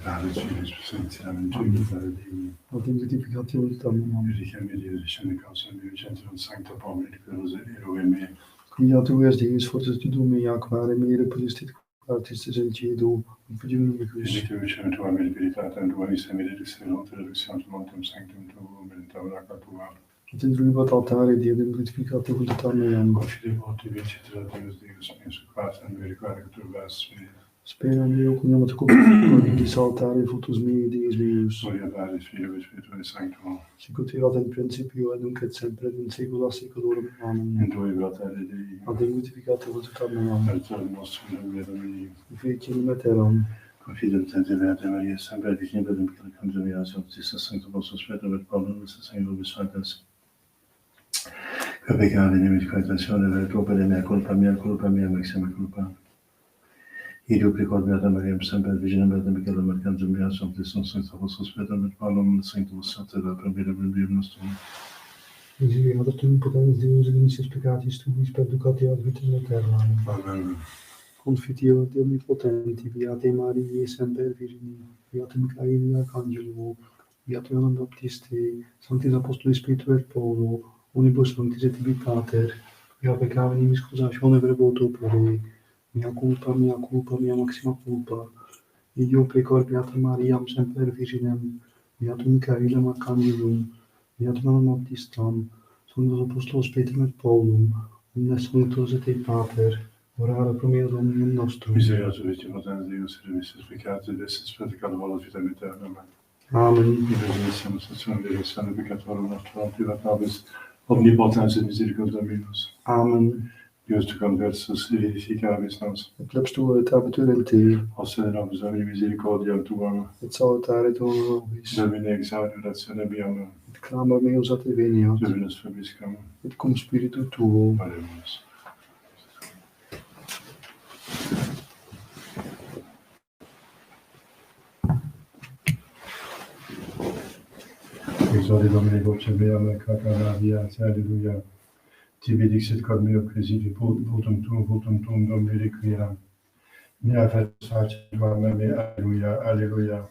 Padre, Figlio e Spirito Santo, Ad identificazione tamam. Richiami Dio, discende causa mio, centro sancta pomeri, perose, eroe me. Ja, tu és Dievs, fortas tu dumi, jākvēri mīra, paļastit, kārtis, zeļķīdu, un paģimīgus. Richiami tua militaritate, tua missa militaris, reduzione montem sanctum tuum, in tabernacle tua. Ad indruibat altare, Dio, identificate vult tamam. Confide voti, vincit Deus meus, quas, and verificare que tu vas me. Spera Dio, cuniam at copis altare, futus mii, Dies meus. Gloria Padre, Figlio e Spirito Santo. Sicut erat in principio, et nunc et semper, in saecula saeculorum. Amen. In tui fratelli Dei. Ad identificate vult tamam. Per il nostro nome Domini. Ficim et eram. Confide Tente Beate Maria, sempre vicini per il canto mia, Sanctis Sancto nostro Spirito, per Paolo, nostro Signore, Luis Sanctus. Que peccare nemici tentazione, per tua per mea colpa, maxima colpa. Idio precordiata Maria, sempre vicina Beate Michele, mercanto mia, Sanctis Sancto nostro Spirito, per Paolo, Sancto Sancto, per vivere per Dio nostro. Misericorde, ad tu potens Deus, et nimicis peccatis tuis, perducati ad vitam aeternam. Amen. Confitio Deo omnipotenti, Beate Mariae, semper Virgini, Beate Michaeli Arcangelo, Beate Ioannem Baptiste, Sanctis Apostolis Spiritu et Paulo, Unibus Sanctis et Tibi Pater, Mea peccare nimis accusatione verboto opere, mea culpa, mea maxima culpa. Io pecor Beata Mariam semper Virginem, Beatum Michaelem Arcangelum, Beatum Ioannem Baptistam, Sanctus Apostolos Petrum et Paulum, omnes sanctos et Dei Pater, orare pro meo Dominum nostrum. Misericors Victimus Deus, remissis peccati, destis predicando volos vitam aeternam. Amen. Benedictum stationem Dei Sane Peccatorum nostrum, privat nobis, omnipotens et misericordia Dominus. Amen. Deus tu conversus edificabis nos, Et plebs tua et abitur in te, osse nobis Domini misericordiam tuam, et salutare tuum nobis, Domine exaudi oratione meam, et clamor meus a te veniat, Dominus vobiscum, et cum spiritu tuo. Paremus. Exaudi Domini voce meam, cacana via, alleluia. Tibi dixit cor meo cresivi, votum tuum Domini requiram. Mea fes facem tuam me, alleluia, alleluia.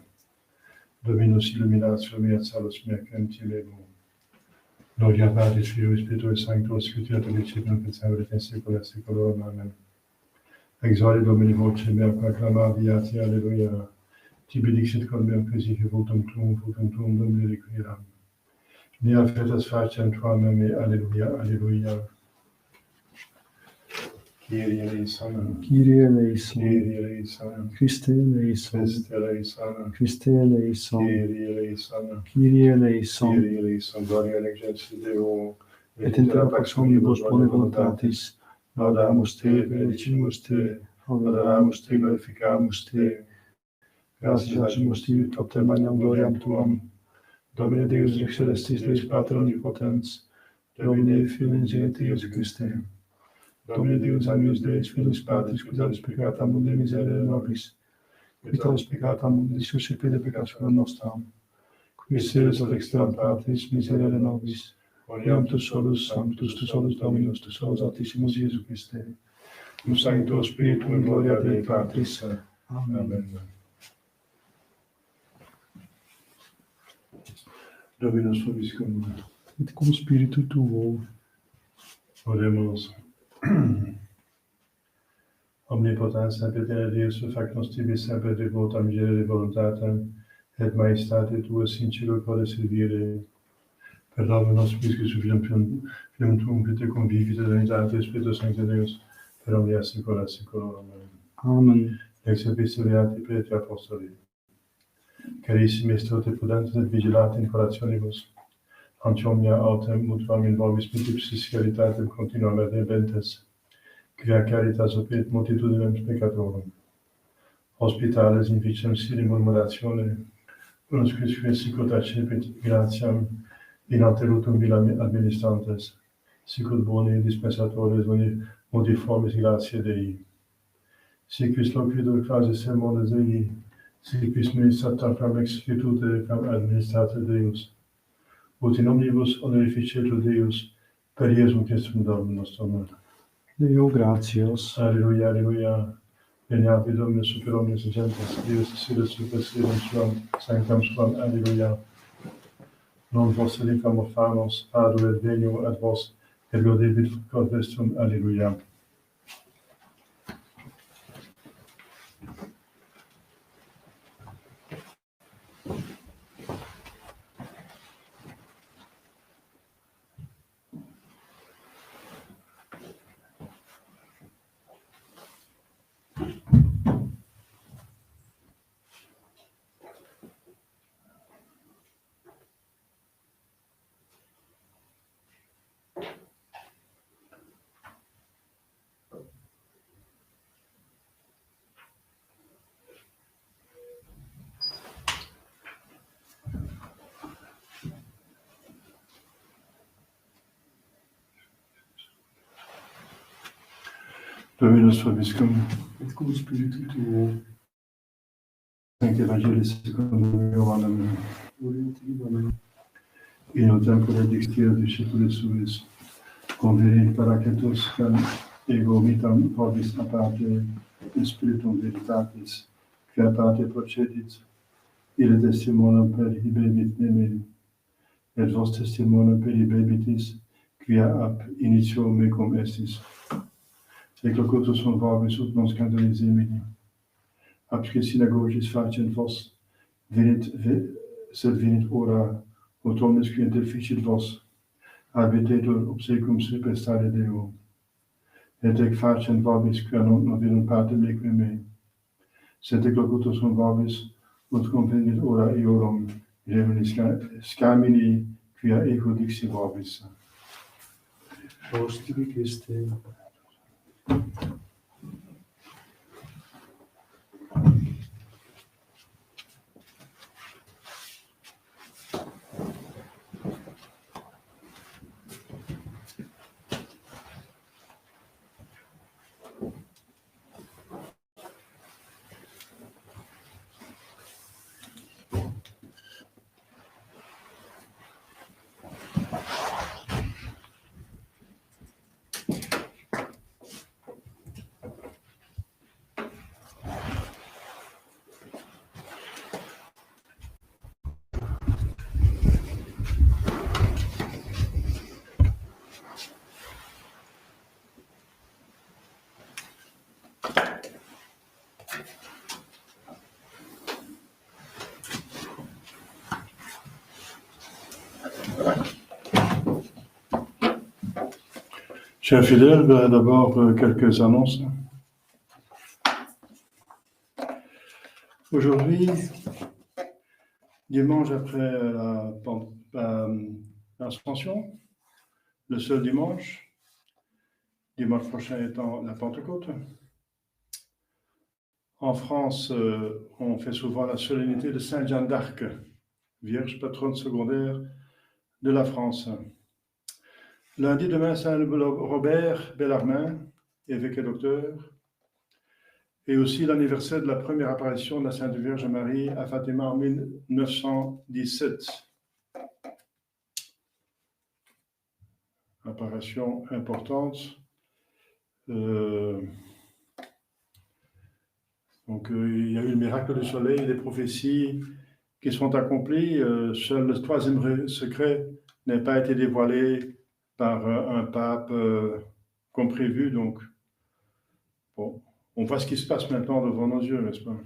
Dominus illuminatio mea, salus mea, quem timebo. Gloria Patris, Filio et Spiritus Sanctus, sicut et dicit nunc et semper et in saecula saeculorum. Amen. Exaudi Domini voce mea, proclama viati, alleluia. Tibi dixit cor meo cresivi, votum tuum Domini requiram. Mea fetas facem tuam me, alleluia, alleluia. Kyrie eleison, Kyrie eleison, Kyrie eleison, Christe eleison, Christe eleison, Christe eleison, Kyrie eleison, Kyrie eleison, Kyrie eleison, gloria in excelsis Deo, et inter pax omnibus bone voluntatis, laudamus te, benedicimus te, adoramus te, glorificamus te, gratias agimus tibi propter magnam gloriam tuam, Domine Deus rex celestis, Deus Pater omnipotens, Domine Filii Geniti Iesus Christe, Domine Deus agnus Deus Filius Patris, quitalis peccata mundi miserere nobis, quitalis peccata mundi suscipite peccatione nostram, qui seres ad extra Patris miserere nobis, Oriam tu solus sanctus, tu solus Dominus, tu solus Altissimus Iesu Christe, cum Sancto Spiritum gloria Dei Patris. Amen. Dominus vobiscum. Et cum spiritu tuo. Oremus. Omnipotens Sancte Deus, factus tibi semper devota miserere voluntatem, et majestate tua sincero corde servire. Per Dominus vobiscum sufficium tuum, qui te convivit et unitate Spiritus Sancte Deus, per omnia saecula saeculorum. Amen. Ex epistuliati preti apostoli. Carissimi estote prudentes et vigilate in corationibus, ante omnia autem mutuam in vobis mitipsis caritatem continuam et nebentes, quia caritas opet multitudinem peccatorum. Hospitales in vicem sine murmuratione, unus quisque sicut accepit gratiam in anterutum vilam administrantes, sicut boni dispensatores multiformis gratiae Dei. Siquis loquitur quasi sermones Dei, siquis ministrata quam ex virtute quam administrata Deus, ut in omnibus honorificetur Deus per Iesum Christum Dominus nostrum. Deo gratias. Alleluia, alleluia. Beniavi Dominus super omnes gentes, Deus sidus super sedem suam, sanctam suam, alleluia. Non vos elicam orphanos, adu et venio ad vos, et godebit cod vestrum, alleluia. Dominus vobiscum. Et cum spiritu tuo. Sancte Evangelis secundum Ioannem. Gloria tibi, Dominus. In o tempore dixtia discipulis suis, convenit paracletus cam ego mitam vobis aparte in spiritum veritatis, qui aparte procedit, ille testimonum per ibebit neme, et vos testimonum per ibebitis, quia ab initio mecum estis. Sec locutus sunt vobis ut non scandalizemini. Absque synagogis facent vos, sed venit ora, ut omnes qui interficit vos, habitetur obsequum super stare Deo. Et ec facent vobis quia non virum partem eque me. Sed ec locutus sunt vobis, ut convenit ora eorum, remini scamini, quia eco dixi vobis. Os tibi Christe. Chers fidèles, d'abord quelques annonces. Aujourd'hui, dimanche après l'Ascension, le seul dimanche prochain étant la Pentecôte. En France, on fait souvent la solennité de Sainte Jeanne d'Arc, Vierge patronne secondaire de la France. Lundi demain, Saint Robert Bellarmin, évêque et docteur, et aussi l'anniversaire de la première apparition de la Sainte Vierge Marie à Fatima en 1917. apparition importante. Donc, il y a eu le miracle du soleil, des prophéties qui sont accomplies. Seul le troisième secret n'a pas été dévoilé par un pape comme prévu. Donc, bon, on voit ce qui se passe maintenant devant nos yeux, n'est-ce pas?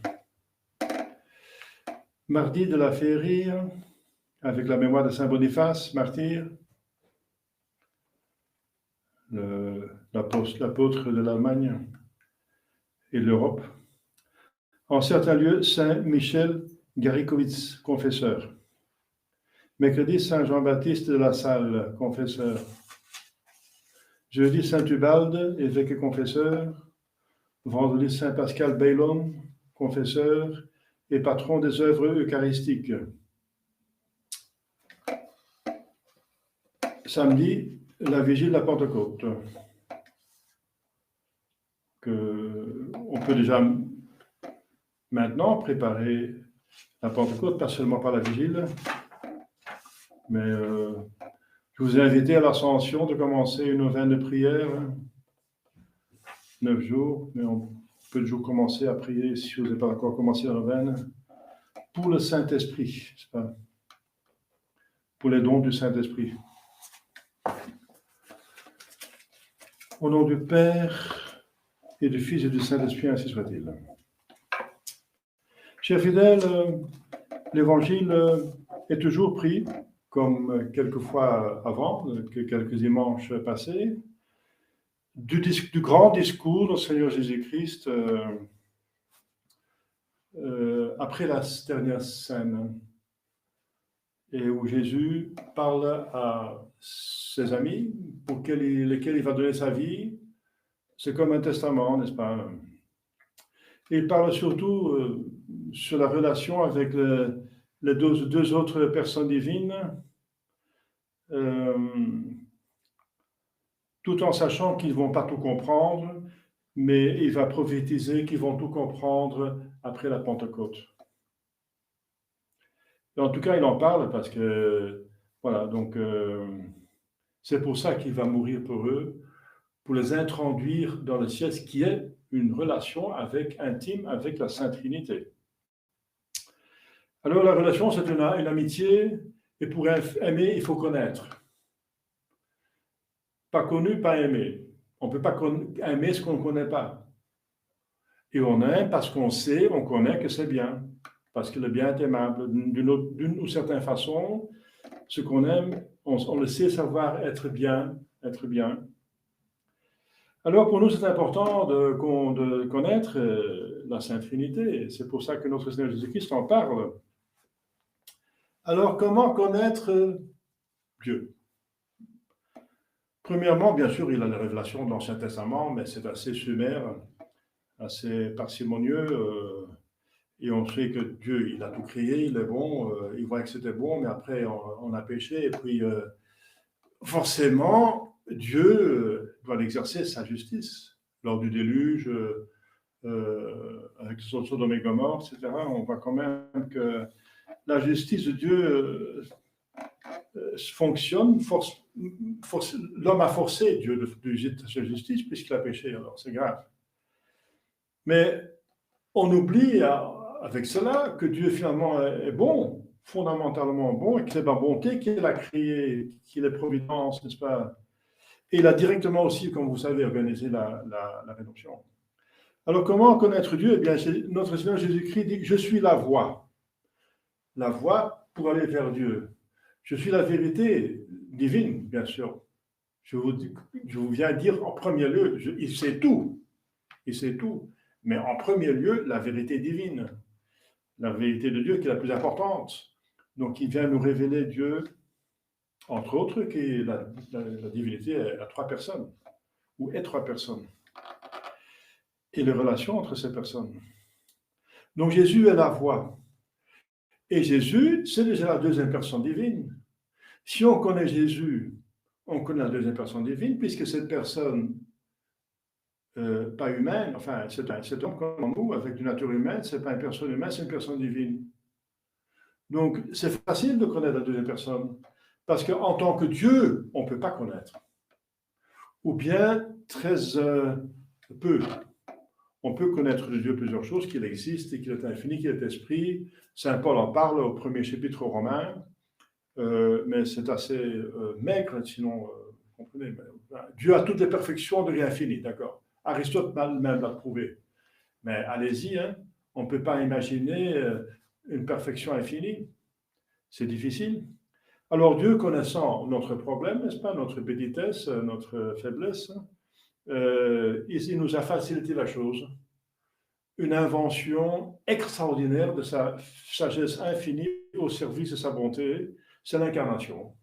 Mardi de la féerie, avec la mémoire de Saint Boniface, martyr, l'apôtre de l'Allemagne et de l'Europe. En certains lieux, Saint Michel Garikowicz, confesseur. Mercredi, Saint Jean-Baptiste de la Salle, confesseur. Jeudi, Saint Ubalde, évêque et confesseur. Vendredi, Saint Pascal Baylon, confesseur et patron des œuvres eucharistiques. Samedi, la vigile de la Pentecôte. On peut déjà maintenant préparer la Pentecôte, pas seulement par la vigile, mais je vous ai invité à l'Ascension de commencer une neuvaine de prière, 9 jours, mais on peut toujours commencer à prier, si vous n'avez pas encore commencé la neuvaine, pour le Saint-Esprit, n'est-ce pas? Pour les dons du Saint-Esprit. Au nom du Père et du Fils et du Saint-Esprit, ainsi soit-il. Chers fidèles, l'Évangile est toujours pris, comme quelquefois avant, quelques dimanches passés, du grand discours du Seigneur Jésus-Christ après la dernière scène, et où Jésus parle à ses amis pour lesquels il va donner sa vie. C'est comme un testament, n'est-ce pas? Et il parle surtout sur la relation avec les deux autres personnes divines, tout en sachant qu'ils ne vont pas tout comprendre, mais il va prophétiser qu'ils vont tout comprendre après la Pentecôte. Et en tout cas, il en parle parce que, voilà, donc c'est pour ça qu'il va mourir pour eux, pour les introduire dans le ciel, ce qui est une relation intime avec la Sainte Trinité. Alors la relation, c'est une amitié, et pour aimer, il faut connaître. Pas connu, pas aimé. On ne peut pas aimer ce qu'on ne connaît pas. Et on aime parce qu'on sait, on connaît que c'est bien, parce que le bien est aimable. D'une ou certaine façon, ce qu'on aime, on le sait savoir être bien, être bien. Alors pour nous, c'est important de connaître la Sainte Trinité. C'est pour ça que notre Seigneur Jésus-Christ en parle. Alors comment connaître Dieu? Premièrement, bien sûr, il a la révélation de l'Ancien Testament, mais c'est assez sommaire, assez parcimonieux. Et on sait que Dieu, il a tout créé, il est bon, il voit que c'était bon, mais après, on a péché. Et puis, forcément, Dieu doit exercer sa justice. Lors du déluge, avec Sodome et Gomorrhe, etc., on voit quand même que la justice de Dieu fonctionne. L'homme a forcé Dieu de sa justice puisqu'il a péché, alors c'est grave. Mais on oublie avec cela que Dieu finalement est bon, fondamentalement bon, et que c'est par bonté qu'il a créé, qu'il est providence, n'est-ce pas? Et il a directement aussi, comme vous savez, organisé la rédemption. Alors comment connaître Dieu? Eh bien, notre Seigneur Jésus-Christ dit « Je suis la voie ». La voie pour aller vers Dieu. Je suis la vérité divine, bien sûr. Je vous viens dire en premier lieu, il sait tout. Il sait tout. Mais en premier lieu, la vérité divine. La vérité de Dieu qui est la plus importante. Donc, il vient nous révéler Dieu, entre autres, qui la divinité à 3 personnes, ou est 3 personnes. Et les relations entre ces personnes. Donc, Jésus est la voie. Et Jésus, c'est déjà la deuxième personne divine. Si on connaît Jésus, on connaît la deuxième personne divine, puisque cette personne, pas humaine, enfin, c'est un homme comme nous, avec une nature humaine, ce n'est pas une personne humaine, c'est une personne divine. Donc, c'est facile de connaître la deuxième personne, parce qu'en tant que Dieu, on ne peut pas connaître. ou bien très peu. On peut connaître de Dieu plusieurs choses, qu'il existe et qu'il est infini, qu'il est esprit. Saint Paul en parle au premier chapitre aux Romains, mais c'est assez maigre, sinon, vous comprenez. Dieu a toutes les perfections de l'infini, d'accord. Aristote même l'a prouvé. Mais allez-y, hein, on ne peut pas imaginer une perfection infinie. C'est difficile. Alors Dieu, connaissant notre problème, n'est-ce pas, notre petitesse, notre faiblesse, il nous a facilité la chose. Une invention extraordinaire de sa sagesse infinie au service de sa bonté, c'est l'incarnation.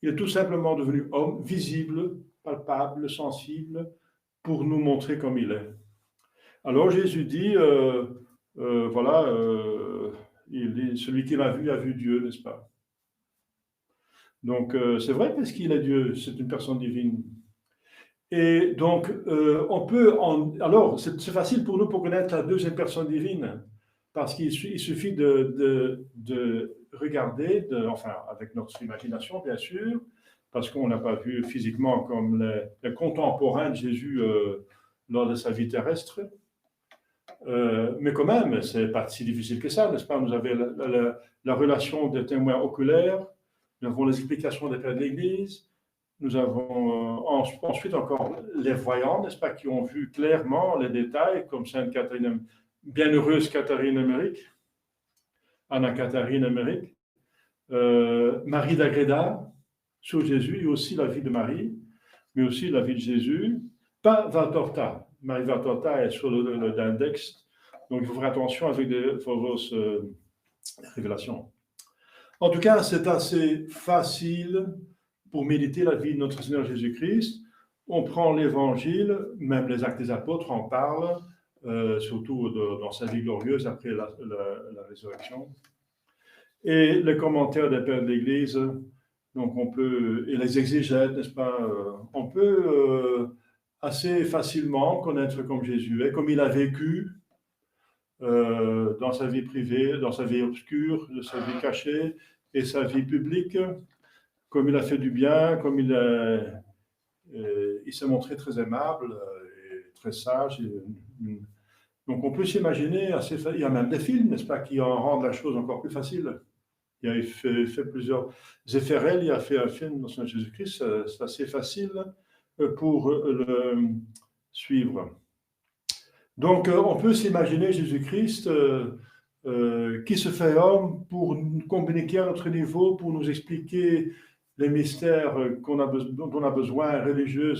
Il est tout simplement devenu homme, visible, palpable, sensible, pour nous montrer comme il est. Alors Jésus dit, voilà, il dit, celui qui l'a vu a vu Dieu, n'est-ce pas? Donc c'est vrai parce qu'il est Dieu, c'est une personne divine. Et donc, on peut, alors c'est facile pour nous pour connaître la deuxième personne divine, parce qu'il suffit de regarder, enfin avec notre imagination bien sûr, parce qu'on n'a pas vu physiquement comme les contemporains de Jésus lors de sa vie terrestre. Mais quand même, c'est pas si difficile que ça, n'est-ce pas? Nous avons la relation des témoins oculaires, nous avons les explications des pères de l'Église, nous avons ensuite encore les voyants, n'est-ce pas, qui ont vu clairement les détails, comme Sainte Catherine, bienheureuse Catherine Emmerich, Anna Catherine Emmerich, Marie d'Agreda, sur Jésus, et aussi la vie de Marie, mais aussi la vie de Jésus. Pas Valtorta. Marie Valtorta est sur l'index, donc il faut faire attention avec des fausses révélations. En tout cas, c'est assez facile pour méditer la vie de notre Seigneur Jésus-Christ. On prend l'Évangile, même les Actes des Apôtres en parlent, surtout dans sa vie glorieuse après la résurrection. Et les commentaires des pères de l'Église, donc on peut, et les exégètes, n'est-ce pas, on peut assez facilement connaître comme Jésus est, comme il a vécu dans sa vie privée, dans sa vie obscure, de sa vie cachée et sa vie publique, comme il a fait du bien, comme il s'est montré très aimable et très sage. Donc on peut s'imaginer, il y a même des films, n'est-ce pas, qui en rendent la chose encore plus facile. Il a fait plusieurs. Zéphirel, il a fait un film dans son Jésus-Christ, c'est assez facile pour le suivre. Donc on peut s'imaginer Jésus-Christ qui se fait homme pour communiquer à notre niveau, pour nous expliquer les mystères dont on a besoin religieux,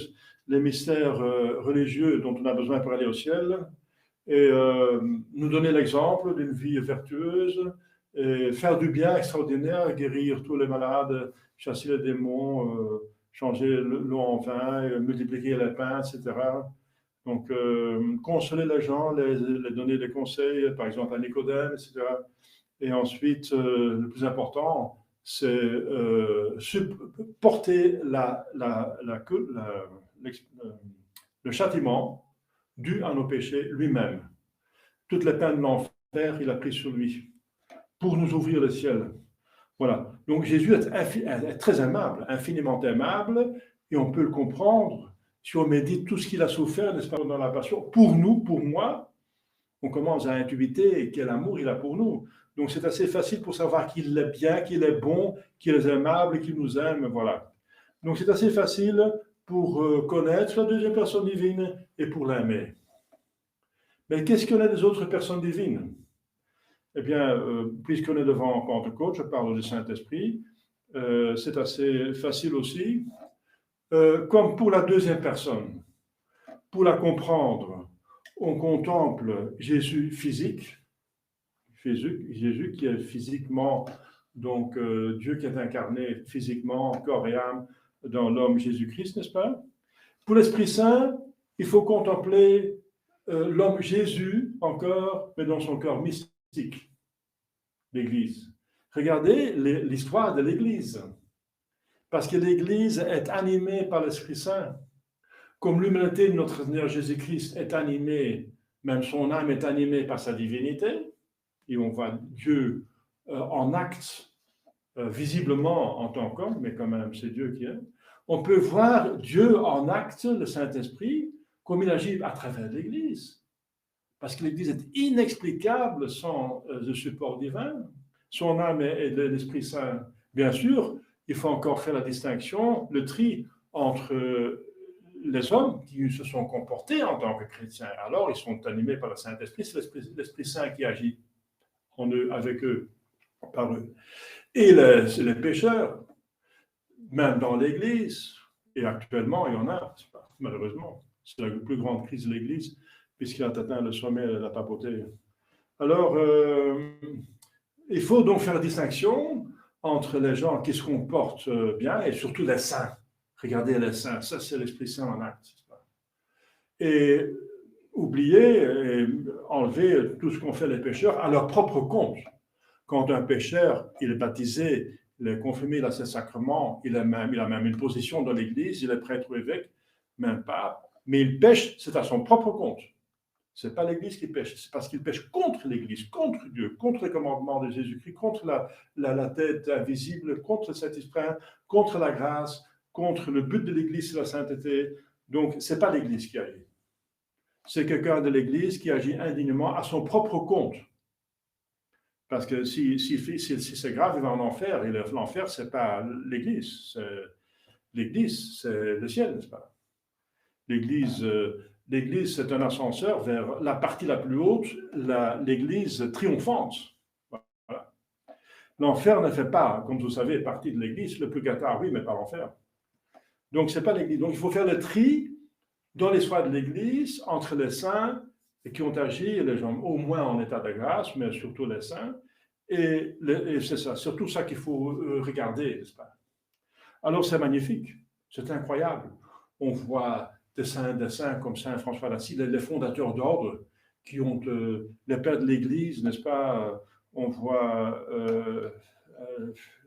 les mystères religieux dont on a besoin pour aller au ciel, et nous donner l'exemple d'une vie vertueuse, et faire du bien extraordinaire, guérir tous les malades, chasser les démons, changer l'eau en vin, multiplier les pains, etc. Donc, consoler les gens, les donner des conseils, par exemple à Nicodème, etc. Et ensuite, le plus important, c'est porter le châtiment dû à nos péchés lui-même. Toutes les peines de l'enfer, il a pris sur lui pour nous ouvrir le ciel. Voilà. Donc Jésus est très aimable, infiniment aimable, et on peut le comprendre si on médite tout ce qu'il a souffert, n'est-ce pas, dans la passion. Pour nous, pour moi, on commence à intuiter quel amour il a pour nous. Donc c'est assez facile pour savoir qu'il est bien, qu'il est bon, qu'il est aimable, qu'il nous aime, voilà. Donc c'est assez facile pour connaître la deuxième personne divine et pour l'aimer. Mais qu'est-ce qu'il y a des autres personnes divines? Eh bien, puisqu'on est devant Pentecôte, je parle du Saint-Esprit, c'est assez facile aussi. Comme pour la deuxième personne, pour la comprendre, on contemple Jésus physique, Jésus qui est physiquement, donc Dieu qui est incarné physiquement, corps et âme, dans l'homme Jésus-Christ, n'est-ce pas? Pour l'Esprit Saint, il faut contempler l'homme Jésus encore, mais dans son corps mystique, l'Église. Regardez l'histoire de l'Église, parce que l'Église est animée par l'Esprit Saint. Comme l'humanité de notre Seigneur Jésus-Christ est animée, même son âme est animée par sa divinité, et on voit Dieu en acte, visiblement en tant qu'homme, mais quand même c'est Dieu qui est. on peut voir Dieu en acte, le Saint-Esprit, comme il agit à travers l'Église. Parce que l'Église est inexplicable sans le support divin, son âme et l'Esprit Saint. Bien sûr, il faut encore faire la distinction, le tri entre les hommes qui se sont comportés en tant que chrétiens. Alors, ils sont animés par le Saint-Esprit, c'est l'Esprit Saint qui agit en eux, avec eux, par eux. Et les pécheurs, même dans l'Église, et actuellement, il y en a, malheureusement. C'est la plus grande crise de l'Église, puisqu'il a atteint le sommet de la papauté. Alors, il faut donc faire la distinction entre les gens qui se comportent bien et surtout les saints. Regardez les saints, ça c'est l'Esprit Saint en acte. Et oublier et enlever tout ce qu'ont fait les pécheurs à leur propre compte. Quand un pécheur, il est baptisé, il est confirmé, il a ses sacrements, il a même une position dans l'Église, il est prêtre ou évêque, même pas, mais il pêche, c'est à son propre compte. Ce n'est pas l'Église qui pêche, c'est parce qu'il pêche contre l'Église, contre Dieu, contre les commandements de Jésus-Christ, contre la tête invisible, contre le Saint-Esprit, contre la grâce, contre le but de l'Église, c'est la sainteté. Donc, ce n'est pas l'Église qui agit. C'est quelqu'un de l'Église qui agit indignement à son propre compte. Parce que si c'est grave, il va en enfer. Et l'enfer, ce n'est pas l'Église. L'Église, c'est le ciel, n'est-ce pas? L'Église, c'est un ascenseur vers la partie la plus haute, l'Église triomphante. Voilà. L'enfer ne fait pas, comme vous savez, partie de l'Église. Le purgatoire, oui, mais pas l'enfer. Donc, ce n'est pas l'Église. Donc, il faut faire le tri dans l'histoire de l'Église entre les saints qui ont agi, les gens au moins en état de grâce, mais surtout les saints. Et c'est ça, surtout ça qu'il faut regarder, n'est-ce pas? Alors, c'est magnifique. C'est incroyable. On voit des saints comme Saint François d'Assise, les fondateurs d'ordre, qui ont les pères de l'Église, n'est-ce pas? On voit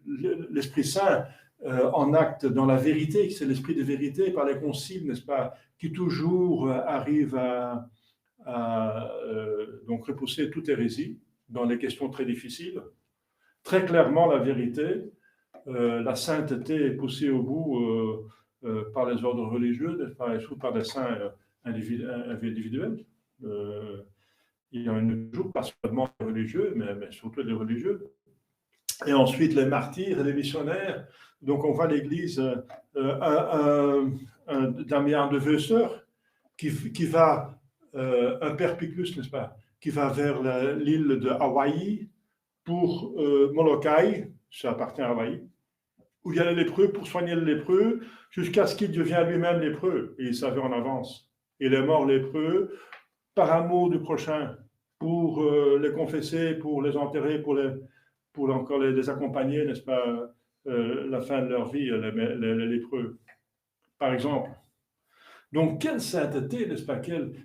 l'Esprit Saint en acte dans la vérité, c'est l'esprit de vérité par les conciles, n'est-ce pas? Qui toujours arrive à donc repousser toute hérésie dans les questions très difficiles. Très clairement, la vérité, la sainteté est poussée au bout par les ordres religieux, et surtout par des saints individuels. Il y en a toujours, pas seulement les religieux, mais surtout les religieux. Et ensuite, les martyrs et les missionnaire. Donc, on voit l'Église, Damien de Veuster, qui va, un père Piclus, n'est-ce pas, qui va vers l'île de Hawaï pour Molokai, ça appartient à Hawaï, où il y a les lépreux pour soigner les lépreux, jusqu'à ce qu'il devienne lui-même lépreux, et il savait en avance. Il est mort lépreux par amour du prochain, pour les confesser, pour les enterrer, pour encore les accompagner, n'est-ce pas, la fin de leur vie, les lépreux, par exemple. Donc, quelle sainteté, n'est-ce pas,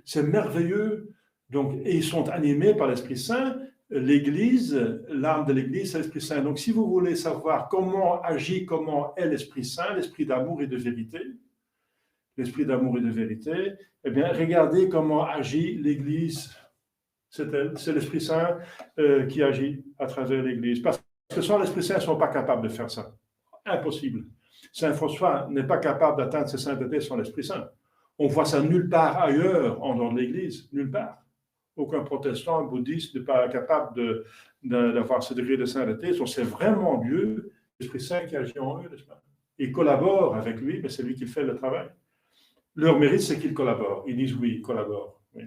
c'est merveilleux. Donc, et ils sont animés par l'Esprit Saint. L'Église, l'âme de l'Église, c'est l'Esprit Saint. Donc, si vous voulez savoir comment agit, comment est l'Esprit Saint, l'Esprit d'amour et de vérité, eh bien, regardez comment agit l'Église. C'est elle, c'est l'Esprit Saint qui agit à travers l'Église. Parce que sans l'Esprit Saint, ils ne sont pas capables de faire ça. Impossible. Saint François n'est pas capable d'atteindre cette sainteté sans l'Esprit Saint. On voit ça nulle part ailleurs en dehors de l'Église, nulle part. Aucun protestant, bouddhiste n'est pas capable d'avoir ce degré de sainteté. C'est vraiment Dieu, l'Esprit Saint qui agit en eux, n'est-ce pas? Ils collaborent avec lui, mais c'est lui qui fait le travail. Leur mérite, c'est qu'ils collaborent. Ils disent oui, ils collaborent. Oui.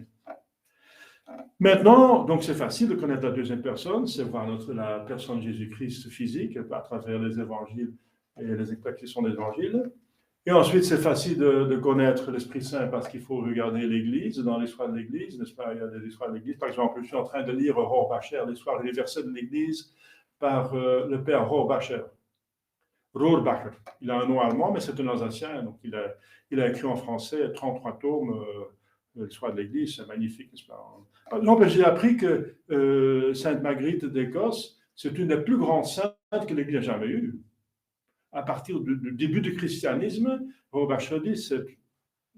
Maintenant, donc c'est facile de connaître la deuxième personne, c'est voir la personne de Jésus-Christ physique à travers les évangiles et les explications des évangiles. Et ensuite, c'est facile de connaître l'Esprit Saint parce qu'il faut regarder l'Église, dans l'histoire de l'Église, n'est-ce pas? Il y a des histoires de l'Église. Par exemple, je suis en train de lire Rohrbacher, l'histoire universelle de l'Église par le père Rohrbacher. Rohrbacher. Il a un nom allemand, mais c'est un Alsacien, donc il a écrit en français 33 tomes. L'histoire de l'Église, c'est magnifique, n'est-ce pas? Par exemple, j'ai appris que Sainte Marguerite d'Écosse, c'est une des plus grandes saintes que l'Église a jamais eues. À partir du début du christianisme, Rohrbacher dit c'est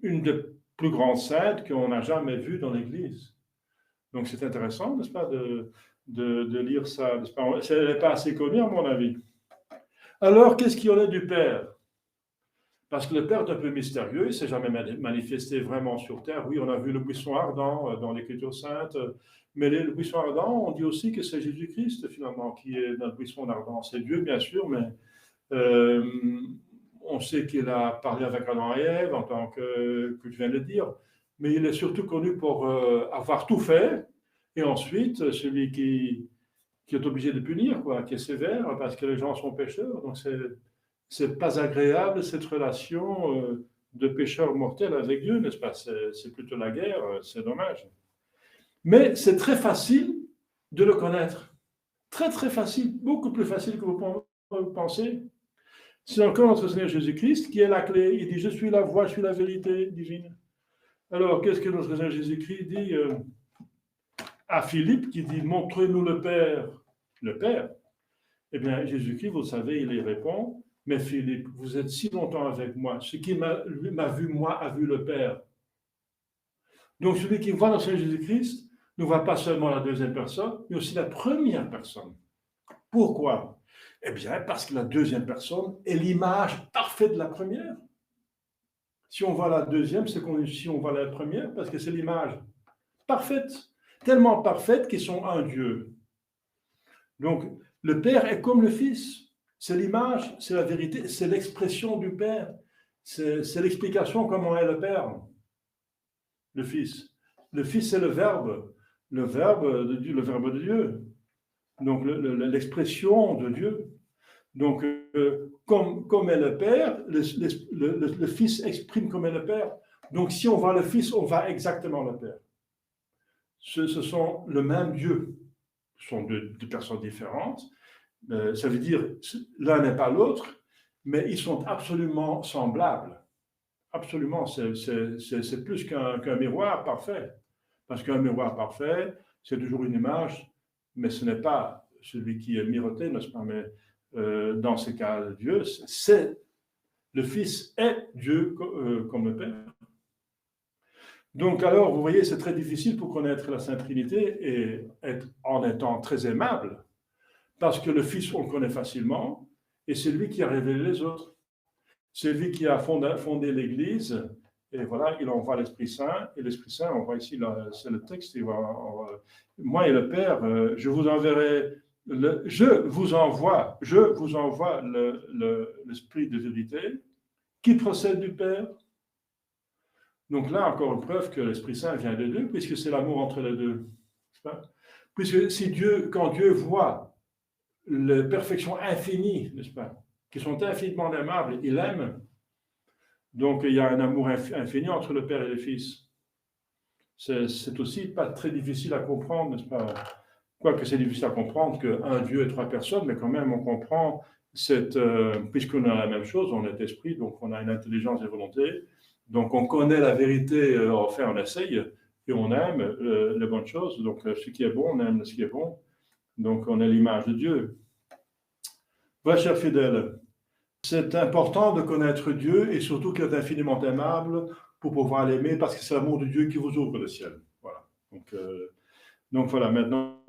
une des plus grandes saintes qu'on n'a jamais vues dans l'Église. Donc c'est intéressant, n'est-ce pas, de lire ça, n'est-ce pas? Elle n'est pas assez connue, à mon avis. Alors, qu'est-ce qu'il y en a du Père? Parce que le Père est un peu mystérieux, il ne s'est jamais manifesté vraiment sur terre. Oui, on a vu le buisson ardent dans l'Écriture sainte, mais le buisson ardent, on dit aussi que c'est Jésus-Christ, finalement, qui est dans le buisson ardent. C'est Dieu, bien sûr, mais on sait qu'il a parlé avec Adam et Ève, en tant que je viens de le dire, mais il est surtout connu pour avoir tout fait, et ensuite, celui qui est obligé de punir, quoi, qui est sévère, parce que les gens sont pécheurs. Donc, c'est pas agréable, cette relation de pécheur mortel avec Dieu, n'est-ce pas? C'est plutôt la guerre, c'est dommage. Mais c'est très facile de le connaître. Très, très facile, beaucoup plus facile que vous pensez. C'est encore notre Seigneur Jésus-Christ qui est la clé. Il dit, je suis la voie, je suis la vérité divine. Alors, qu'est-ce que notre Seigneur Jésus-Christ dit à Philippe, qui dit, montrez-nous le Père. Le Père. Eh bien, Jésus-Christ, vous le savez, il y répond, mais Philippe, vous êtes si longtemps avec moi. Ce qui m'a vu, moi, a vu le Père. Donc, celui qui voit notre Seigneur Jésus-Christ ne voit pas seulement la deuxième personne, mais aussi la première personne. Pourquoi? Eh bien, parce que la deuxième personne est l'image parfaite de la première. Si on voit la deuxième, c'est comme si on voit la première, parce que c'est l'image parfaite, tellement parfaite qu'ils sont un Dieu. Donc, le Père est comme le Fils. C'est l'image, c'est la vérité, c'est l'expression du Père. C'est l'explication comment est le Père, le Fils. Le Fils, c'est le Verbe de Dieu, le Verbe de Dieu. Donc, l'expression de Dieu. Donc, comme est le Père, le Fils exprime comme est le Père. Donc, si on voit le Fils, on voit exactement le Père. Ce sont le même Dieu. Ce sont deux personnes différentes. Ça veut dire l'un n'est pas l'autre, mais ils sont absolument semblables. Absolument, c'est plus qu'un miroir parfait. Parce qu'un miroir parfait, c'est toujours une image, mais ce n'est pas celui qui est miroité, n'est-ce pas? Mais dans ce cas, Dieu, le Fils est Dieu comme le Père. Donc alors, vous voyez, c'est très difficile pour connaître la Sainte Trinité et en étant très aimable, parce que le Fils, on le connaît facilement, et c'est lui qui a révélé les autres. C'est lui qui a fondé l'Église, et voilà, il envoie l'Esprit Saint, et l'Esprit Saint, on voit ici, c'est le texte, moi et le Père, je vous envoie l'Esprit de vérité, qui procède du Père. Donc là, encore une preuve que l'Esprit Saint vient de Dieu, puisque c'est l'amour entre les deux. Puisque quand Dieu voit les perfections infinies, n'est-ce pas, qui sont infiniment aimables, il aime. Donc il y a un amour infini entre le Père et le Fils. C'est aussi pas très difficile à comprendre, n'est-ce pas? Quoique c'est difficile à comprendre qu'un Dieu et trois personnes, mais quand même on comprend puisqu'on a la même chose, on est esprit, donc on a une intelligence et volonté. Donc, on connaît la vérité, enfin, on essaye, et on aime les bonnes choses. Donc, ce qui est bon, on aime ce qui est bon. Donc, on est l'image de Dieu. Voilà, chers fidèles, c'est important de connaître Dieu, et surtout qu'il est infiniment aimable pour pouvoir l'aimer, parce que c'est l'amour de Dieu qui vous ouvre le ciel. Voilà. Donc voilà, maintenant,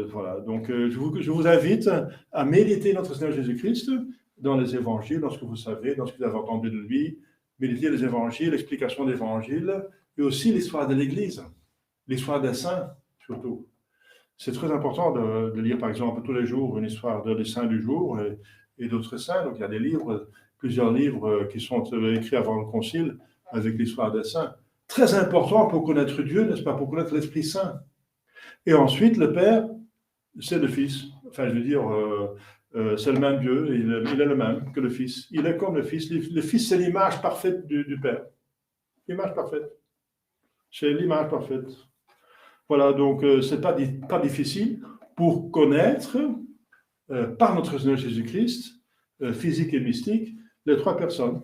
voilà. Donc, je vous invite à méditer notre Seigneur Jésus-Christ dans les évangiles, dans ce que vous savez, dans ce que vous avez entendu de lui. Méditer les évangiles, l'explication des évangiles, et aussi l'histoire de l'Église, l'histoire des saints, surtout. C'est très important de lire, par exemple, tous les jours une histoire des saints du jour et d'autres saints. Donc, il y a des livres, plusieurs livres qui sont écrits avant le Concile avec l'histoire des saints. Très important pour connaître Dieu, n'est-ce pas, pour connaître l'Esprit Saint. Et ensuite, le Père, c'est le Fils. Enfin, je veux dire, c'est le même Dieu, il est le même que le Fils. Il est comme le Fils. Le Fils, c'est l'image parfaite du Père. L'image parfaite. C'est l'image parfaite. Voilà, donc c'est pas difficile pour connaître, par notre Seigneur Jésus-Christ, physique et mystique, les trois personnes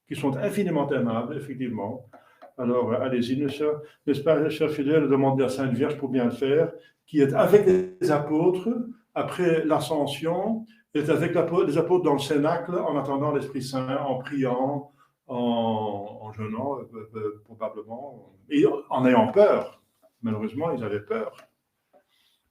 qui sont infiniment aimables, effectivement. Alors, allez-y, n'est-ce pas, chers fidèles, demandez à Sainte Vierge pour bien le faire, qui est avec les apôtres après l'ascension, est avec les apôtres dans le cénacle, en attendant l'Esprit Saint, en priant, en jeûnant, probablement, et en ayant peur. Malheureusement, ils avaient peur,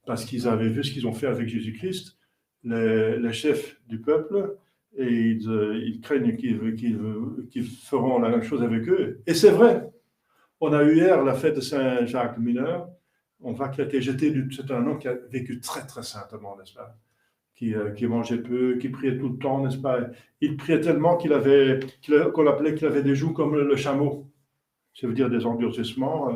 parce qu'ils avaient vu ce qu'ils ont fait avec Jésus-Christ. Les chefs du peuple et ils craignent qu'ils feront la même chose avec eux. Et c'est vrai. On a eu hier la fête de Saint-Jacques le Mineur. On voit qu'il a été jeté. C'est un homme qui a vécu très, très saintement, n'est-ce pas? Qui mangeait peu, qui priait tout le temps, n'est-ce pas? Il priait tellement qu'on appelait qu'il avait des joues comme le chameau. Ça veut dire des endurcissements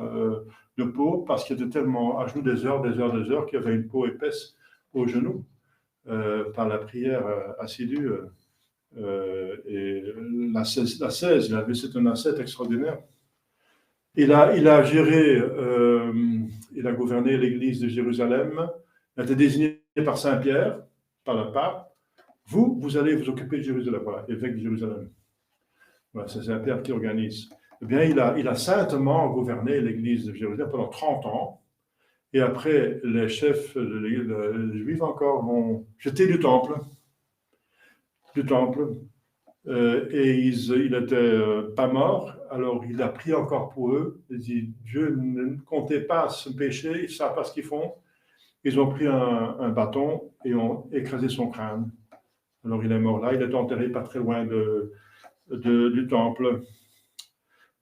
de peau, parce qu'il était tellement à genoux des heures, qu'il avait une peau épaisse aux genoux par la prière assidue. Et la 16, c'est un ascète extraordinaire. Il a géré, il a gouverné l'église de Jérusalem. Il a été désigné par Saint-Pierre, par le pape. Vous allez vous occuper de Jérusalem, voilà, évêque de Jérusalem. Voilà, c'est Saint-Pierre qui organise. Eh bien, il a saintement gouverné l'église de Jérusalem pendant 30 ans. Et après, les chefs de l'église juive encore vont jeter du temple. Et il n'était pas mort, alors il a prié encore pour eux. Il dit, Dieu ne comptait pas ce péché, ils ne savent pas ce qu'ils font. Ils ont pris un bâton et ont écrasé son crâne. Alors il est mort là, il est enterré pas très loin du temple.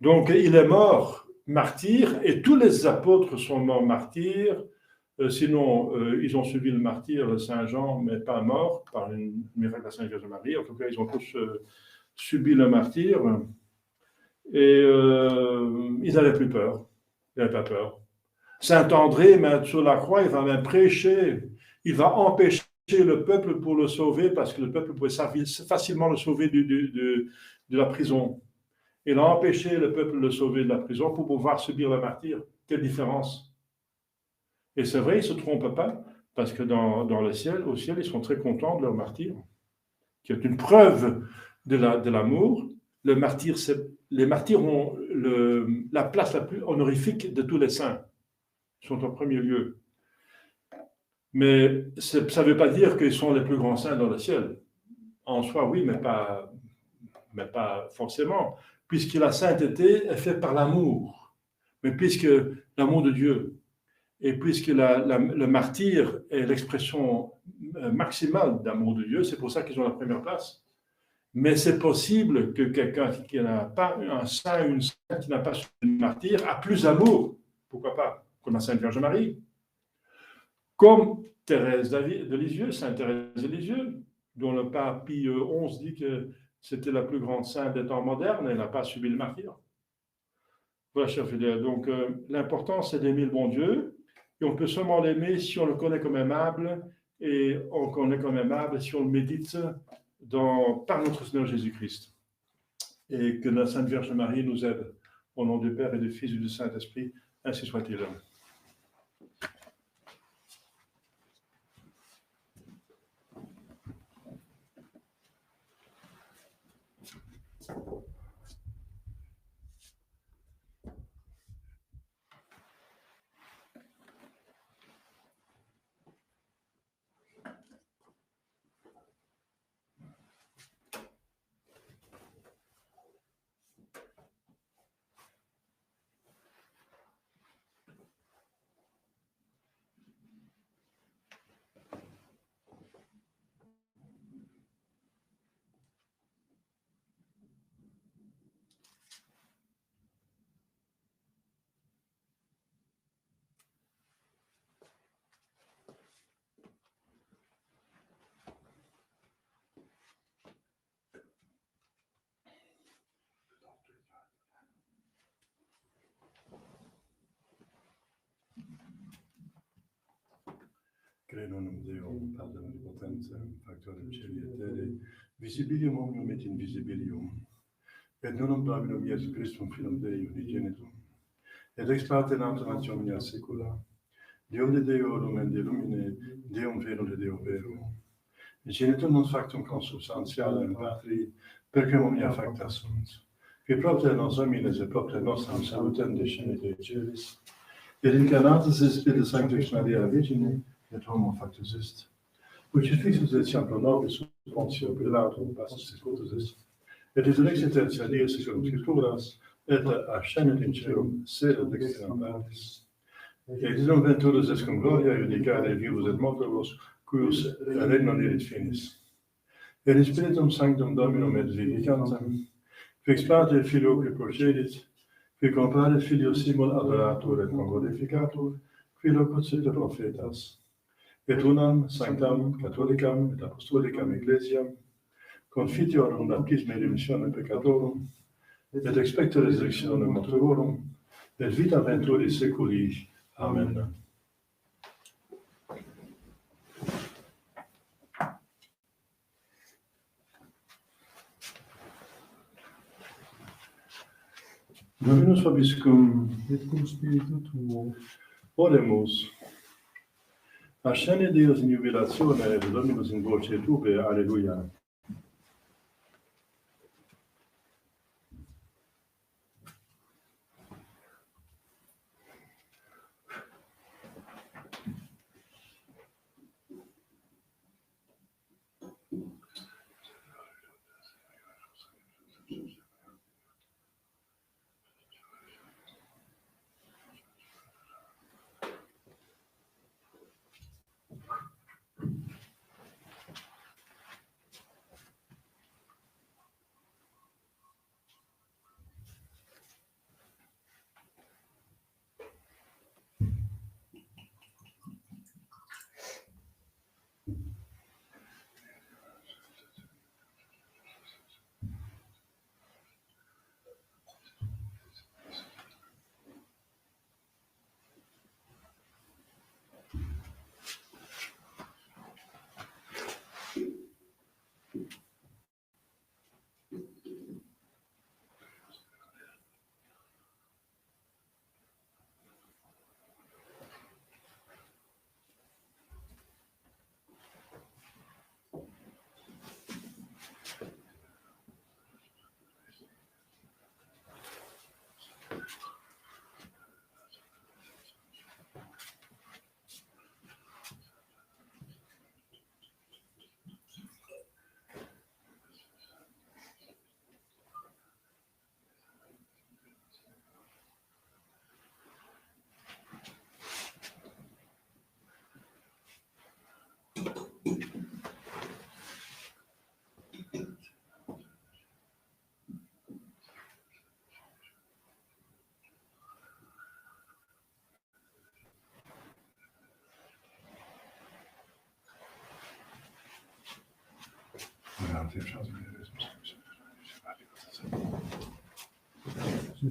Donc il est mort martyr, et tous les apôtres sont morts martyrs. Sinon, ils ont subi le martyre de Saint Jean, mais pas mort par une miracle de Sainte Vierge Marie. En tout cas, ils ont tous subi le martyre. Et ils n'avaient plus peur. Ils n'avaient pas peur. Saint André, sur la croix, il va même prêcher. Il va empêcher le peuple pour le sauver, parce que le peuple pouvait facilement le sauver de la prison. Il a empêché le peuple de le sauver de la prison pour pouvoir subir le martyre. Quelle différence! Et c'est vrai, ils ne se trompent pas, parce que au ciel, ils sont très contents de leur martyr, qui est une preuve de l'amour. Les martyrs ont la place la plus honorifique de tous les saints. Ils sont en premier lieu. Mais ça ne veut pas dire qu'ils sont les plus grands saints dans le ciel. En soi, oui, mais pas forcément, puisque la sainteté est faite par l'amour, mais puisque l'amour de Dieu, et puisque le martyr est l'expression maximale d'amour de Dieu, c'est pour ça qu'ils ont la première place. Mais c'est possible que quelqu'un qui n'a pas un saint, une sainte qui n'a pas subi le martyr a plus d'amour, pourquoi pas, comme la Sainte Vierge Marie. Comme Thérèse de Lisieux, Sainte Thérèse de Lisieux, dont le pape Pie XI dit que c'était la plus grande sainte des temps modernes, elle n'a pas subi le martyr. Voilà, chers fidèles. Donc, l'important, c'est d'aimer le bon Dieu, et on peut seulement l'aimer si on le connaît comme aimable, et on connaît comme aimable si on le médite par notre Seigneur Jésus-Christ. Et que la Sainte Vierge Marie nous aide. Au nom du Père et du Fils et du Saint-Esprit, ainsi soit-il. Credo in Deo, Padre omnipotensem, factorem celi et terrae, visibilium omnium et invisibilium, et nunc Dominum Iesum Christum Filum Dei unigenitum, et ex parte natum omnia saecula, Deum de Deo lumen de lumine, Deum vero de Deo vero, genitum non factum consubstantialem Patri, perquem omnia facta sunt, qui propter nos homines et propter nostram salutem descendit de celis, et incarnatus est Spiritus Sanctus Maria Virgine, et homo factus est. Crucifixus et pro nobis Pontio Pilatum passus secutus est. Et resurrexit et sedie secundum Scripturas, et ascendit in caelum, sede dexteram Patris. Et exilum venturus est cum gloria, judicare vivus et mortuos, cuius regnum erit finis. et Spiritum Sanctum Dominum et Vivificantem, qui Pater Filio qui procedit, qui Pater Filio Simul Adorator et Conglorificator, qui locutit Prophetas, et unam sanctam catholicam et apostolicam ecclesiam, confiteorum baptisme remissionem peccatorum, et expecto resurrectionem mortuorum, et vita venturis seculi. Amen. Dominus vobiscum, et cum spiritu tuo, oremus. Ascende Deus in jubilatione, et Dominus in voce tube, alleluia.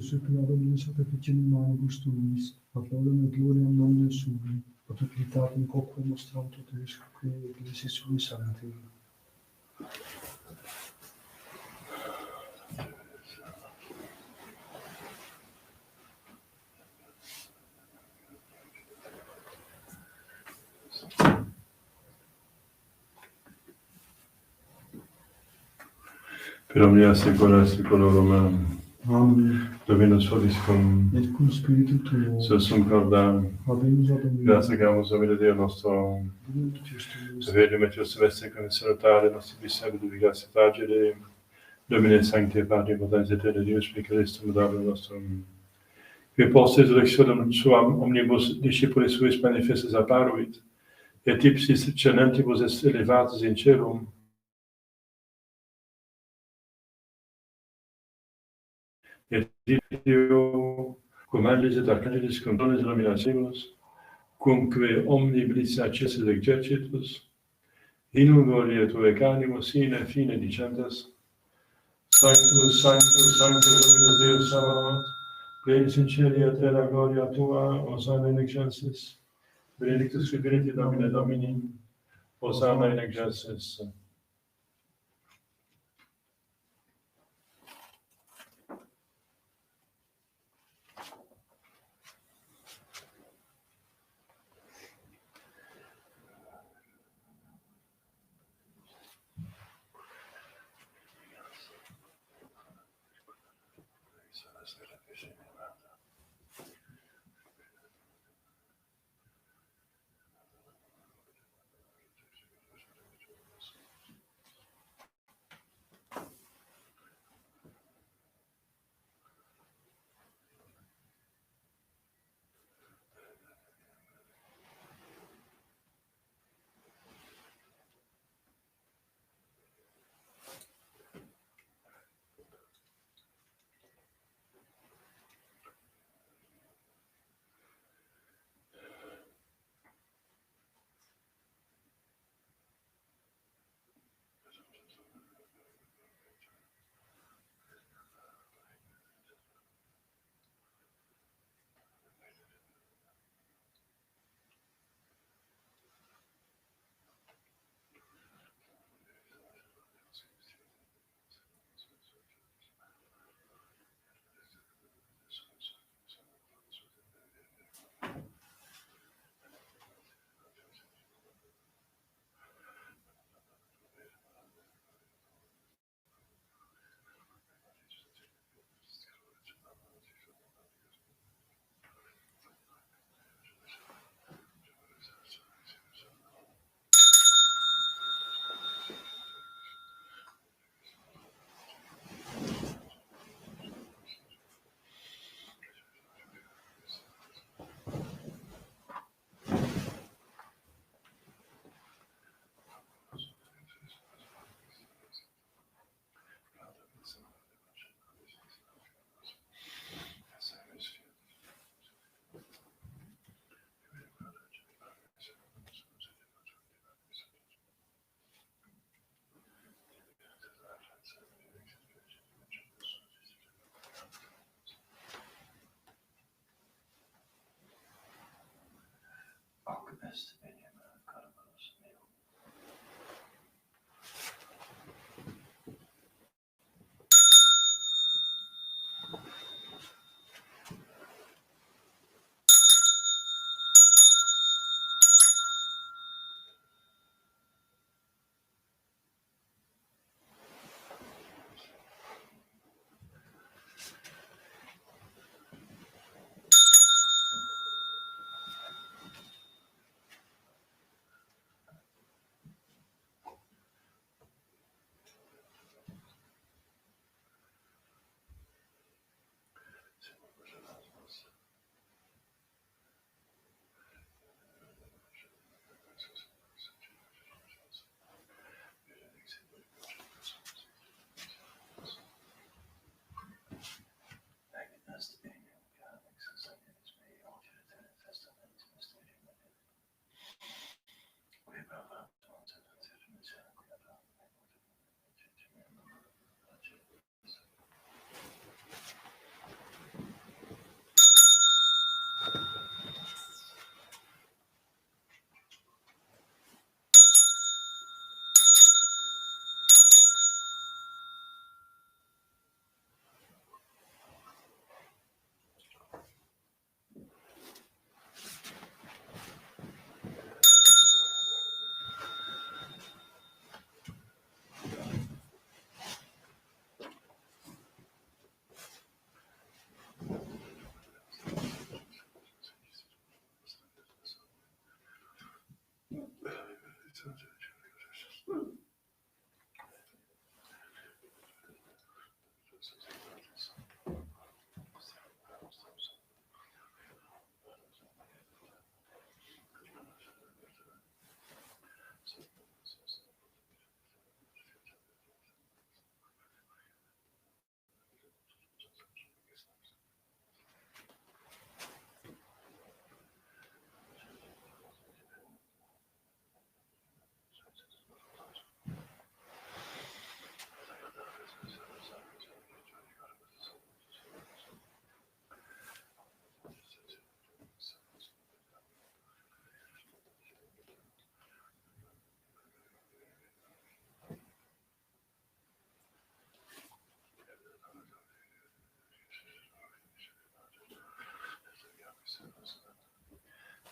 se suplia Dominus a petitionem manibus tuis, ad laudem et gloriam nomine sui, ad utilitatem quoque nostrantur Deus, qui Ecclesiae sui sancti. Per omnia saecula saeculorum. Amen. Dominus vobiscum, Et cum spiritu tuo, sursum corda, habemus ad Domini, graciamus Domine Deo nostro, Dominum Deus tuus, Vede meteo semestre come salutare, nostri bissabi di gratia pagere, Domine sancte Patri, potens eterna Deus, per Christum Domini nostrum, qui post resurrectionem suam omnibus discipulis suis manifestus apparuit, et ipsis cenentibus est elevatus in celum, et Deo, cum angelis et archangelis, cum dones illuminatibus, cumque omnibus accesis exercitus, in gloria Tuae canimus, in fine dicentes, Sanctus, Sanctus, Sanctus, Dominus Deus Sabaoth, plens in celi et terra gloria Tua, Hosanna in excelsis, benedictus qui venit in nomine Domini, Hosanna in excelsis.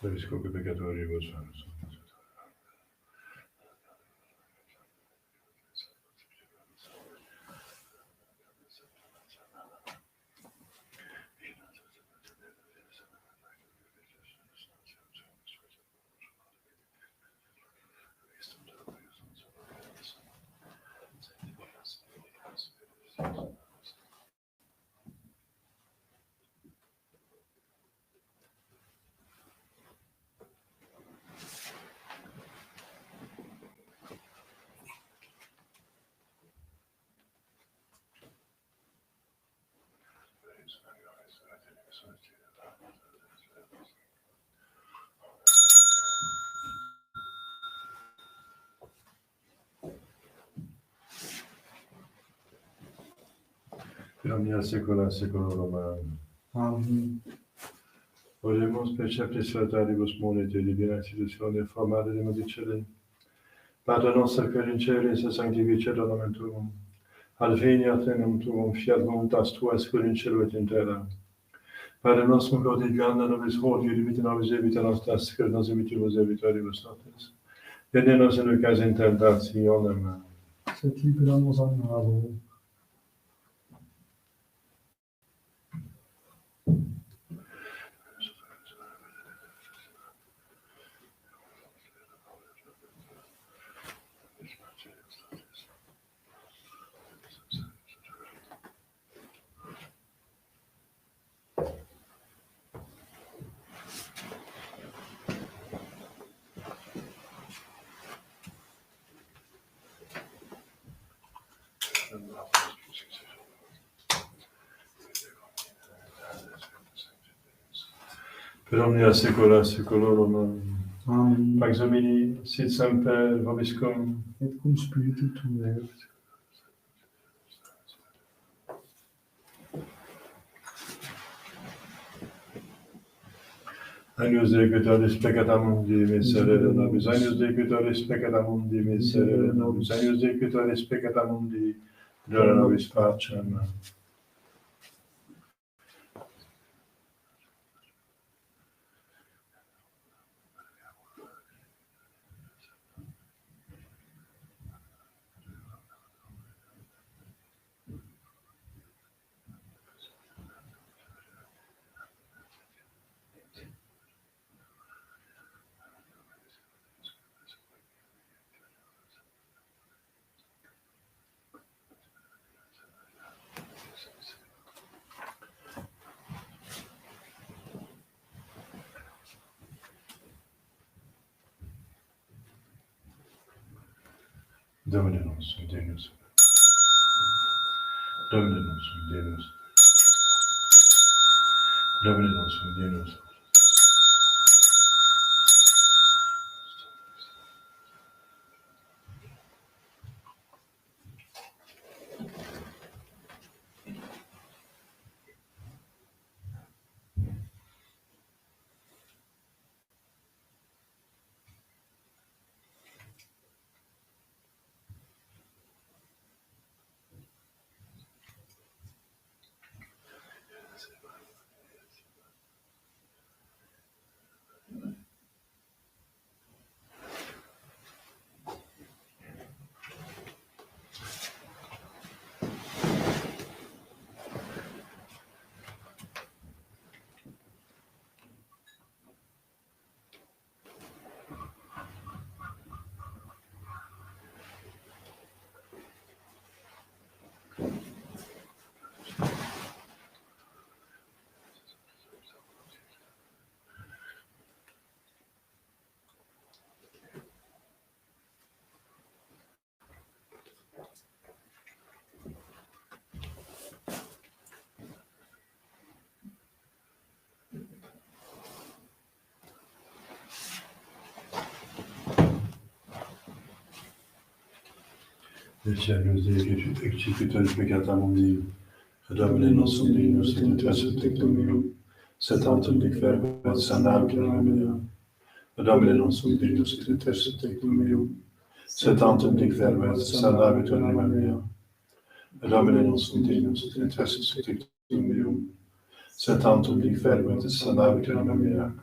Viscoke peccatori vosotros. Per omnia saecula saeculorum. Amen. Amen. Oremus per ceptis saltaribus monite divina institutione formate de modicere. Pater noster quae in celis sanctificetur nomen tuum. Adveniat regnum tuum, fiat voluntas tua sicut in cielo et in terra. Pater nostrum quotidianum nobis hodie dimitte nobis et vita nostra, sicut nos dimittimus debitoribus nostris. Et ne nos inducas in tentationem, Sed libera nos a malo. per omnia saecula saeculorum. Amen. Amen. Pax Domini, sit semper vobiscum. Et cum spiritu tuo. Agnus Dei que tollis peccata mundi, miserere nobis. Agnus Dei que tollis peccata mundi, miserere nobis. Agnus Dei que tollis peccata mundi, dona nobis pacem. Domine nostrum, Deus. Domine nostrum, Deus. Domine nostrum, Deus. Ecce Agnus Dei que executoris peccata mundi, Domine nostrum, Deus, et intercede tecum meum, sed tantum dic verbet sanam anima mea. Domine nostrum, Deus, et intercede tecum meum, sed tantum dic verbet sanam anima mea. Domine nostrum, Deus, et intercede tecum meum, sed tantum dic verbet sanam anima mea.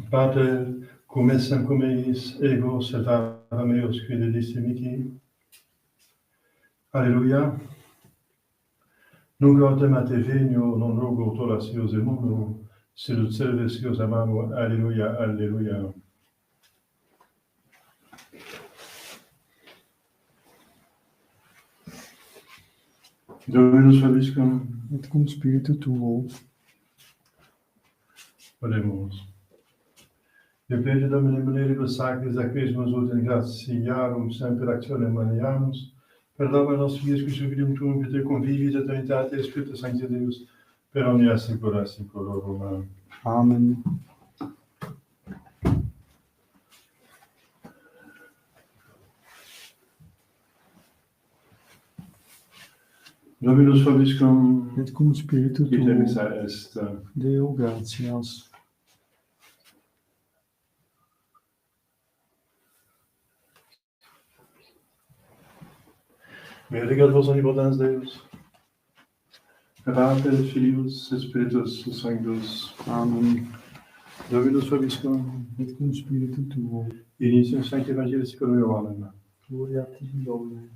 Pater, cum essem cum eis, ego servava meos qui dedisse mihi. Alleluia. Nunc autem a te venio, non rogo tolas ios e mundo, sed serves ios amamo. Alleluia, alleluia. Dominus vobiscum. Et cum spiritu tuo. Oremus. De plede Domine mulieribus sacris aquismus ut in gratiarum semper actionem maniamus, per nome nostrum Iescus Filium tuum, qui te convivis et unitate Spiritus Sancti Deus, per omnia saecula saeculorum. Amen. Dominus vobiscum. Et cum spiritu Qui tuo. temisa est. Deo gratias. Benedicat vos omnipotens Deus, Pater, Filius, et Spiritus Sanctus. Amen. Dominus vobiscum. Et cum spiritu tuo. Initium Sancti Evangelii secundum Ioannem. Gloria a tibi, Domine.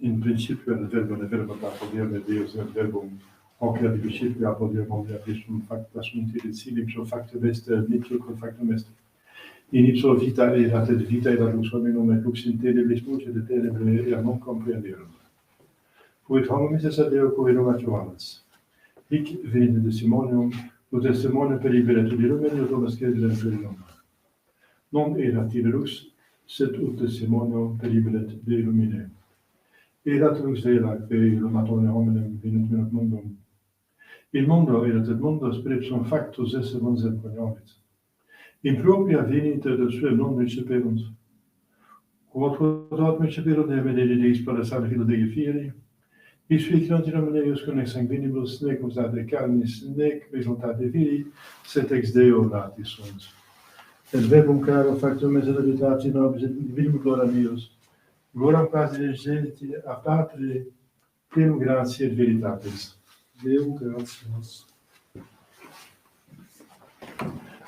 In principio et verbo apud Deus et verbum hoc ad principio apud Deum omnia pisum facta sunt in ipso facto est nihil quod factum est. In ipso vita erat et vita erat lux hominum et lux in tenebris luce de tenebrae et non comprehenderum. Fuit hominis est Deo coerumat Johannes. Hic venit de Simonium, ut testimonium per liberet de Lumen, Thomas credere per Ilum. Non erat ille lux, sed ut testimonium per liberet de Lumine. Erat lux vela, que illumatone hominem venit minut mundum. Il mundo erat et mundo spirituum factus esse non cognovit. In propria venit de suem non receperunt. Quod receperunt de Deis per salve filo Dei Filii, is ficrint in nomine Eius con ex sanguinibus, nec cum state carnis, nec resultate Filii, sed ex Deo natis sunt. Et verbum caro factum est habitati nobis et divinum gloria Deus. Gloram quasi legenti a Patre, plenum gratiae et veritatis. Deo gratias.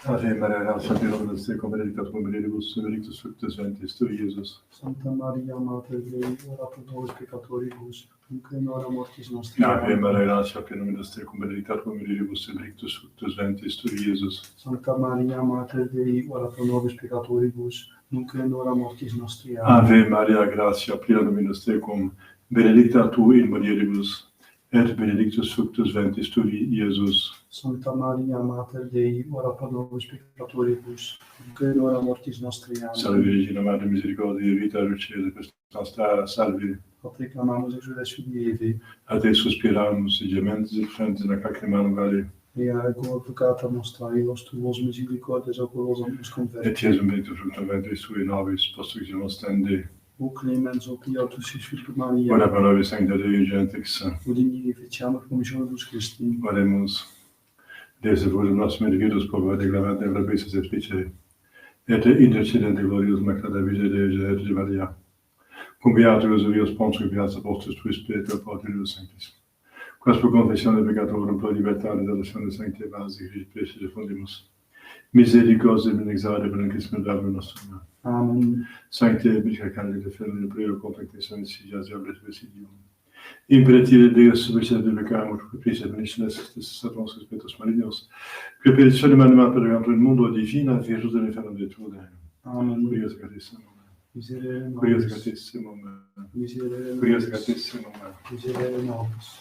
Ave Maria, gratia plena tecum, benedicta tu mulieribus, benedictus fructus ventris tui, Iesus. Santa Maria, Mater Dei, ora pro nobis peccatoribus, nunc in hora mortis nostri. Ave Maria, gratia plena tecum, benedicta tu mulieribus, benedictus fructus ventris tui, Iesus. Santa Maria, Mater Dei, ora pro nobis peccatoribus, nunc in hora mortis nostri. Ave Maria, gratia plena tecum, benedicta tu in mulieribus, et benedictus fructus ventris tui, Iesus. Santa Maria, Mater Dei, ora pro nobis peccatoribus, nunc in hora mortis nostri. Salve Regina Mater Misericordiae, vita dulcedo Christus nostra, salve. A te clamamus ex Fili Evi, A te suspiramus, et gementes et flentes in ac lacrimanum vale. ea ego advocata nostra, eos tuos misericordes oculosum us converti. Et Iesum benedictus fructum ventris tui, nobis post exilium stende. O clemens, o pietus, et Filii Maria, Ora pro nobis sancta Dei gentix. udini efficiamur commissionibus Christi. Oremus. Deus et vos nostrum medicatus povere declarante in verbis et spicere. Et intercedente glorios Macra Virgine Dei et de Maria. Cum beatus vios Pontius Pilatus apostolus tui Spiritu Portilius Sanctis. Quas pro confessione peccatorum pro libertate dell'azione sancti evasi Christi Prece fundimus. Misericordia benexare per Christum Domum nostrum. Amen. Sancte Michael Candide Fernando Preo Contractation Sigias Diablet Presidium. Imperatire Deus subicet de peccamus, caprice beniscentes Satans Spiritus Malignos, que petitionem anima per il mundo divina, virtus de l'infernalitude. Amen. Quies gratissimum. Miserere Quies nobis. gratissimum. Miserere Quies nobis. gratissimum. Miserere nobis.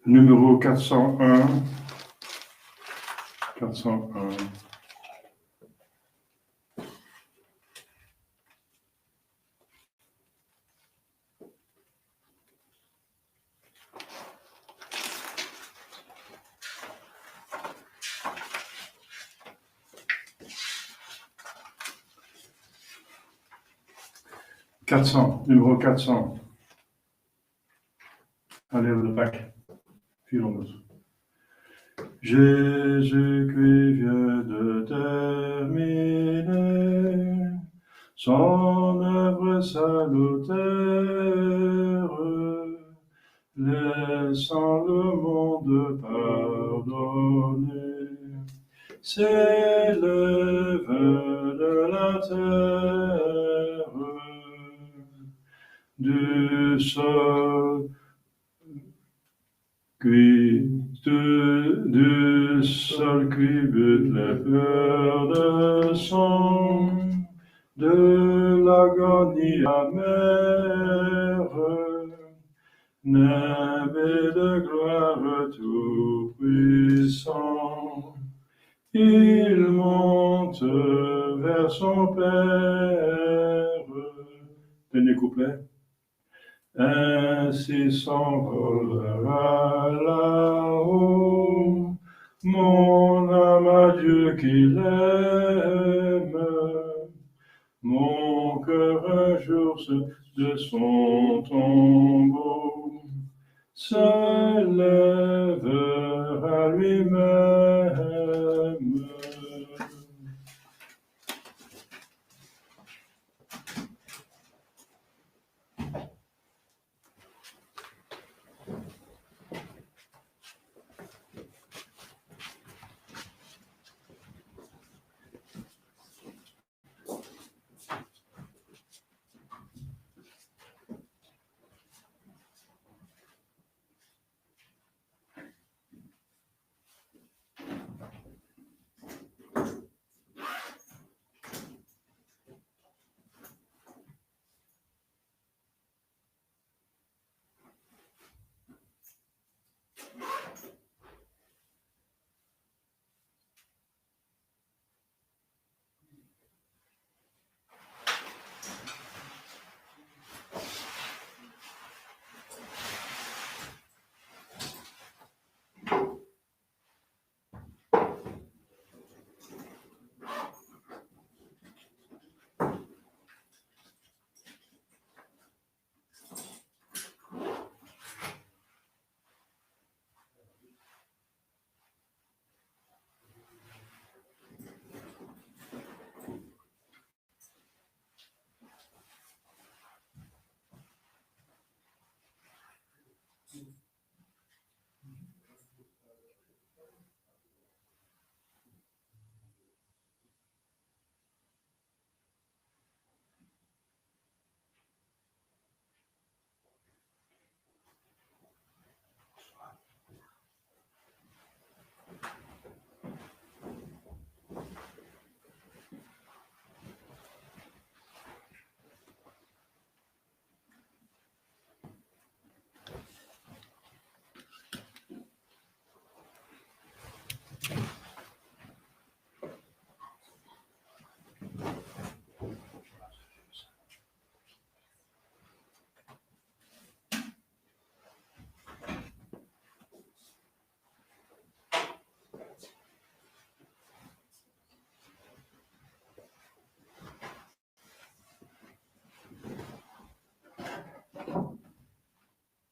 Numéro 401. 401. Numéro 400. Allez, le Pâques. Filons-nous. Jésus-Christ vient de terminer son œuvre salutaire, laissant le monde pardonner. S'élève de la terre, du sol, du sol qui bute les pleurs de sang, de l'agonie amère, navet de gloire tout puissant. Il monte vers son Père. Dernier couplet. Ainsi s'envolera là-haut mon âme à Dieu qu'il aime. Mon cœur un jour de son tombeau se lèvera lui-même.